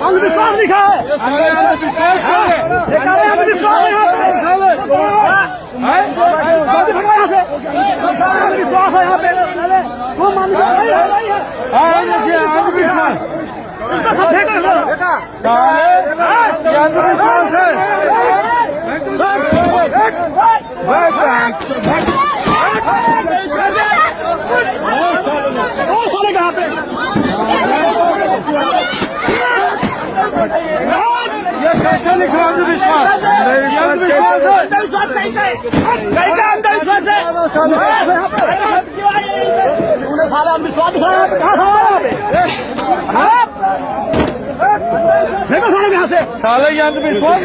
अंधविश्वास दिखा है, अंधविश्वास है यहाँ पे। वो अंधविश्वास इसका सब अंधविश्वास है। साले कहाँ पे ये कैसे लिखा अंधविश्वास? अंधविश्वास है, अंधविश्वास है। साले अंधविश्वास दिखाया देखो साले यहाँ से, साले ये अंधविश्वास